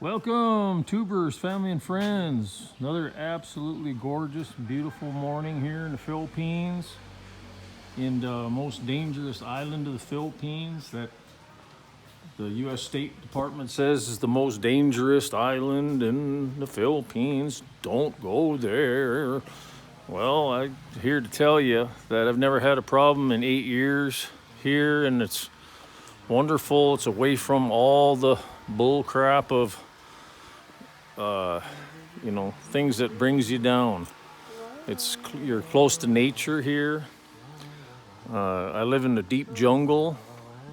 Welcome, tubers, family, and friends. Another absolutely gorgeous, beautiful morning here in the Philippines, in the most dangerous island of the Philippines that the U.S. State Department says is the most dangerous island in the Philippines. Don't go there. Well, I'm here to tell you that I've never had a problem in 8 years here, and it's wonderful. It's away from all the bull crap of things that brings you down. You're close to nature here. I live in the deep jungle,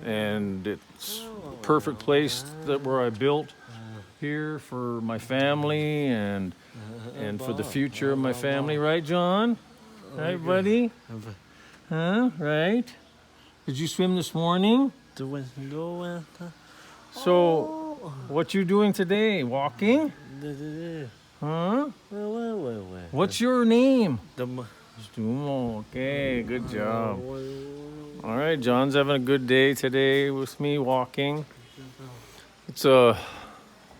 and it's a perfect place where I built here for my family and for the future of my family. Right, John? Right, buddy? Huh? Right? Did you swim this morning? So, what you doing today? Walking? Huh? What's your name? Stumo. Okay, good job. All right, John's having a good day today with me walking. It's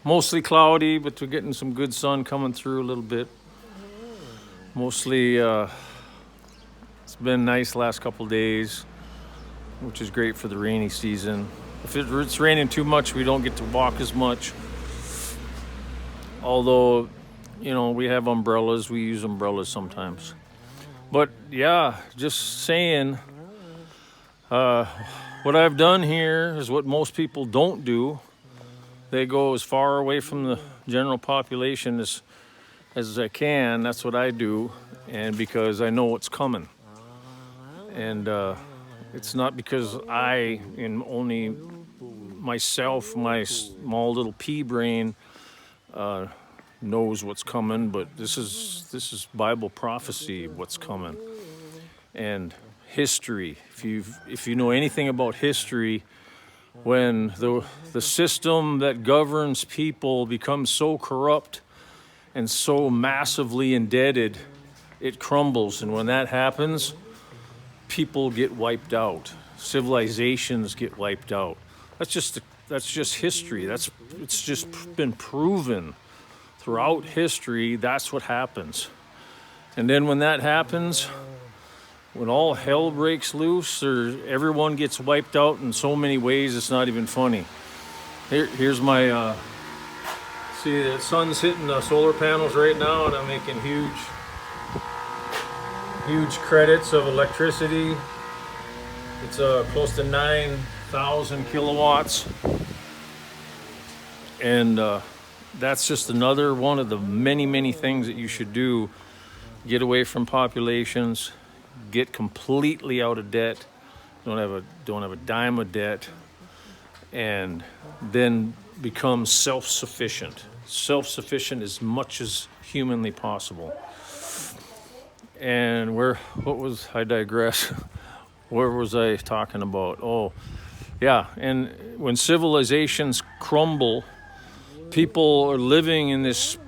mostly cloudy, but we're getting some good sun coming through a little bit. Mostly, it's been nice last couple days, which is great for the rainy season. If it's raining too much, we don't get to walk as much. Although, we have umbrellas. We use umbrellas sometimes. But yeah, just saying, what I've done here is what most people don't do. They go as far away from the general population as I can. That's what I do. And because I know what's coming. And it's not because only myself, my small little pea brain, knows what's coming, but this is Bible prophecy of what's coming. And history. If you know anything about history, when the system that governs people becomes so corrupt and so massively indebted, it crumbles. And when that happens, people get wiped out. Civilizations get wiped out. That's just history. It's just been proven throughout history. That's what happens. And then when that happens, when all hell breaks loose, or everyone gets wiped out in so many ways, it's not even funny. Here's my see, the sun's hitting the solar panels right now, and I'm making huge credits of electricity. It's close to 9,000 kilowatts, and that's just another one of the many things that you should do. Get away from populations, get completely out of debt, don't have a dime of debt, and then become self-sufficient as much as humanly possible. And I digress. Where was I talking about? Oh, yeah. And when civilizations crumble, people are living in this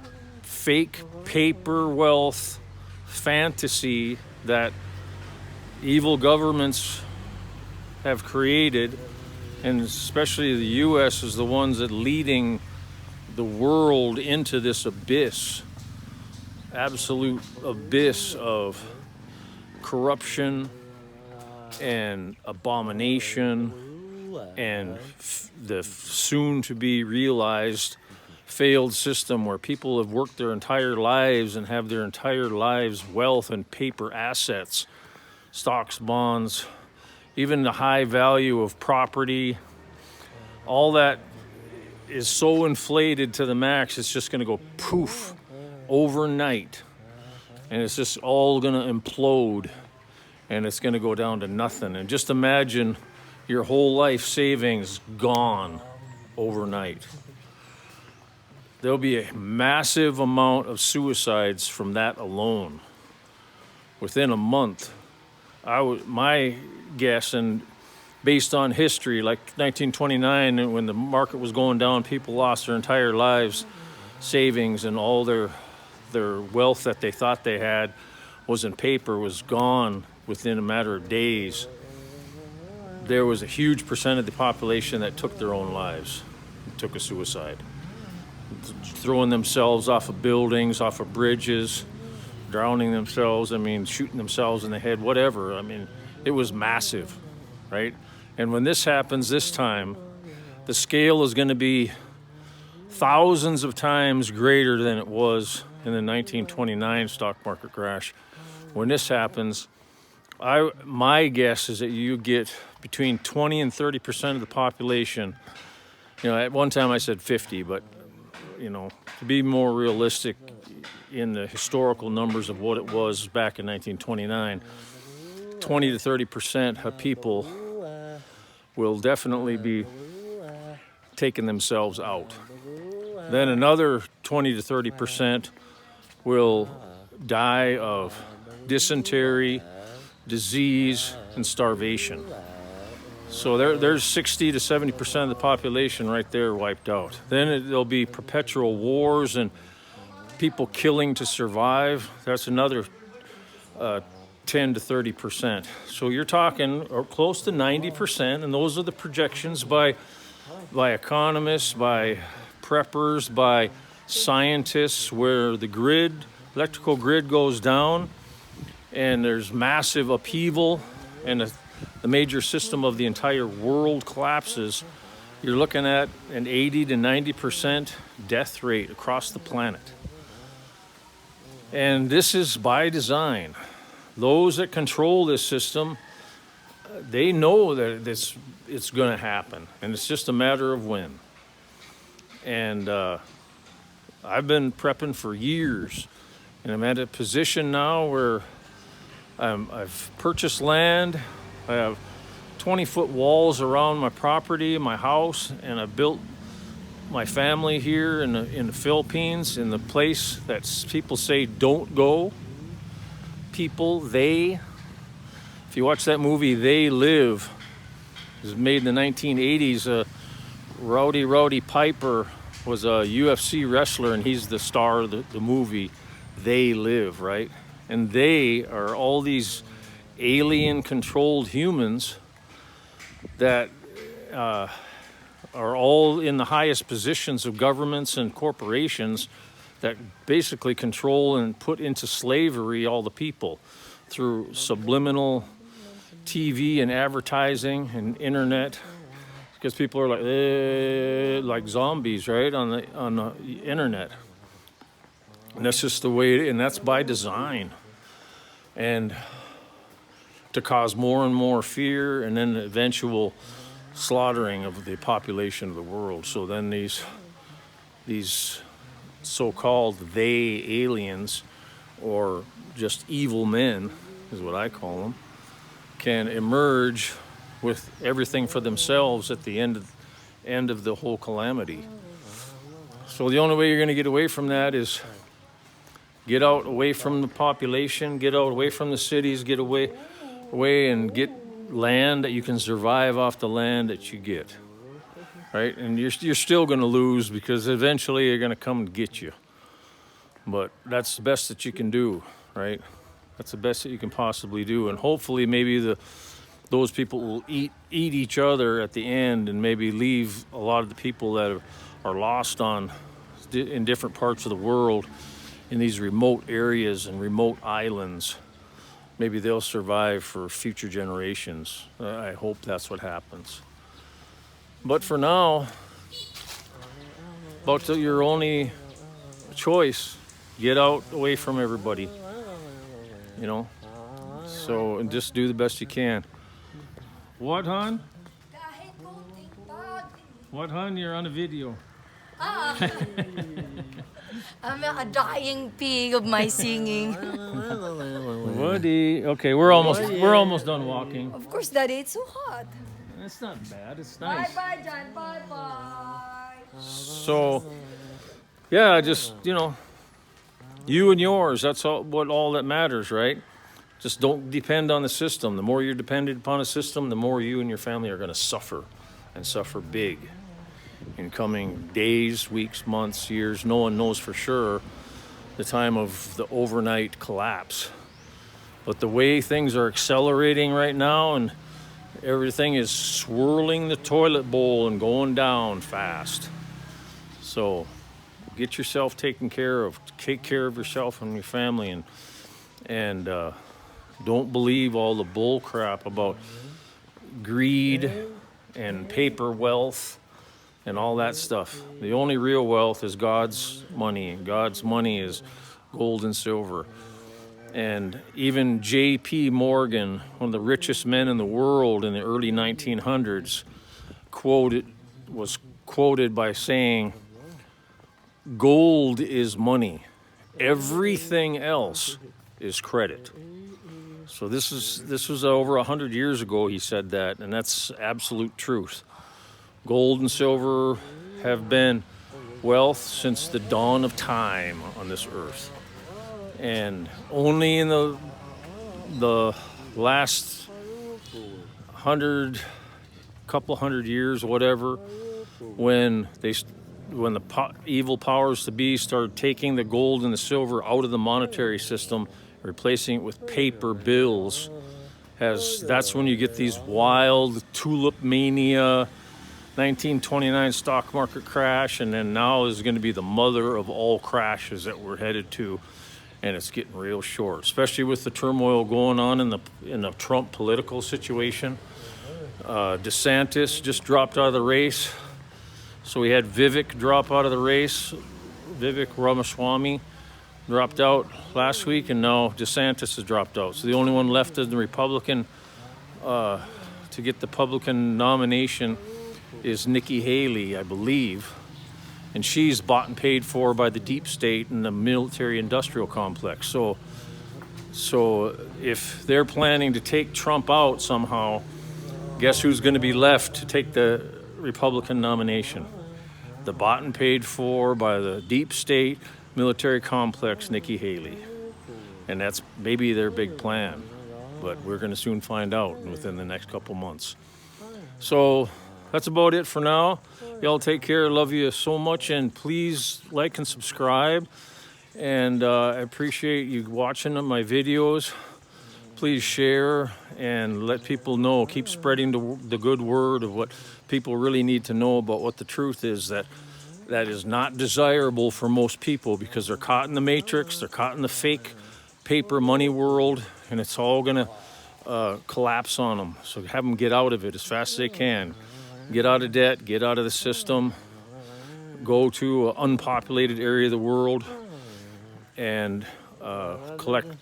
fake paper wealth fantasy that evil governments have created, and especially the U.S. is the ones that leading the world into this absolute abyss of corruption and abomination, and the soon-to-be realized failed system where people have worked their entire lives and have their entire lives wealth and paper assets, stocks, bonds, even the high value of property. All that is so inflated to the max, it's just going to go poof overnight, and it's just all going to implode, and it's going to go down to nothing. And just imagine your whole life savings gone overnight. There'll be a massive amount of suicides from that alone. Within a month, my guess, and based on history, like 1929, when the market was going down, people lost their entire lives savings, and all their wealth that they thought they had was in paper was gone within a matter of days. There was a huge percent of the population that took their own lives, took a suicide. throwing themselves off of buildings, off of bridges, drowning themselves, I mean, shooting themselves in the head, whatever. I mean, it was massive, right? And when this happens this time, the scale is going to be thousands of times greater than it was in the 1929 stock market crash. When this happens, my guess is that you get between 20 and 30% of the population. You know, at one time I said 50, but you know, to be more realistic in the historical numbers of what it was back in 1929, 20 to 30% of people will definitely be taking themselves out. Then another 20 to 30% will die of dysentery, disease, and starvation. So there's 60 to 70% of the population right there wiped out. Then there'll be perpetual wars and people killing to survive. That's another 10 to 30%. So you're talking close to 90%, and those are the projections by economists, by preppers, by scientists, where the electrical grid goes down and there's massive upheaval and the major system of the entire world collapses. You're looking at an 80 to 90% death rate across the planet. And this is by design. Those that control this system, they know that it's going to happen, and it's just a matter of when. And I've been prepping for years, and I'm at a position now where I've purchased land. I have 20-foot walls around my property, my house, and I've built my family here in the Philippines, in the place that people say don't go. People, if you watch that movie, They Live, it was made in the 1980s. Rowdy Piper was a UFC wrestler, and he's the star of the movie They Live, right? And they are all these alien-controlled humans that are all in the highest positions of governments and corporations that basically control and put into slavery all the people through subliminal TV and advertising and internet, because people are like zombies, right, on the internet. And that's just the way and that's by design. And to cause more and more fear, and then the eventual slaughtering of the population of the world. So then these so-called aliens, or just evil men, is what I call them, can emerge with everything for themselves at the end of the whole calamity. So the only way you're going to get away from that is get out away from the population, get out away from the cities, get away and get land that you can survive off the land that you get, right? And you're still going to lose, because eventually they're going to come and get you. But that's the best that you can do, right? That's the best that you can possibly do. And hopefully maybe those people will eat each other at the end, and maybe leave a lot of the people that are lost in different parts of the world, in these remote areas and remote islands. Maybe they'll survive for future generations. I hope that's what happens. But for now, about your only choice, get out away from everybody, you know? So, and just do the best you can. What, hon? What, hon? You're on a video. I'm a dying pig of my singing. Woody. Okay, we're almost done walking. Of course, Daddy, it's so hot. It's not bad. It's nice. Bye, John. Bye. So, yeah, just, you and yours. That's all that matters, right? Just don't depend on the system. The more you're dependent upon a system, the more you and your family are going to suffer, and suffer big. In coming days, weeks, months, years, no one knows for sure the time of the overnight collapse. But the way things are accelerating right now, and everything is swirling the toilet bowl and going down fast. So get yourself taken care of. Take care of yourself and your family, and don't believe all the bull crap about greed and paper wealth and all that stuff. The only real wealth is God's money, and God's money is gold and silver. And even J.P. Morgan, one of the richest men in the world in the early 1900s, was quoted by saying, "Gold is money. Everything else is credit." So this was over 100 years ago he said that, and that's absolute truth. Gold and silver have been wealth since the dawn of time on this earth. And only in the last couple hundred years, whatever, when the evil powers to be started taking the gold and the silver out of the monetary system, replacing it with paper bills, that's when you get these wild tulip mania, 1929 stock market crash, and then now is going to be the mother of all crashes that we're headed to. And it's getting real short, especially with the turmoil going on in the Trump political situation. DeSantis just dropped out of the race. So we had Vivek drop out of the race. Vivek Ramaswamy dropped out last week, and now DeSantis has dropped out. So the only one left is the Republican, to get the Republican nomination, is Nikki Haley, I believe. And she's bought and paid for by the deep state and the military-industrial complex. So if they're planning to take Trump out somehow, guess who's going to be left to take the Republican nomination? The bought and paid for by the deep state military complex, Nikki Haley. And that's maybe their big plan. But we're going to soon find out within the next couple months. So that's about it for now. Y'all take care. Love you so much, and please like and subscribe. And I appreciate you watching my videos. Please share and let people know. Keep spreading the good word of what people really need to know about what the truth is, that is not desirable for most people, because they're caught in the matrix, they're caught in the fake paper money world, and it's all going to collapse on them. So have them get out of it as fast as they can. Get out of debt, get out of the system, go to an unpopulated area of the world, and collect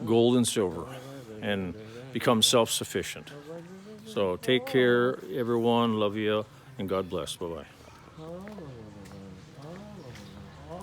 gold and silver and become self-sufficient. So take care, everyone. Love you, and God bless. Bye-bye.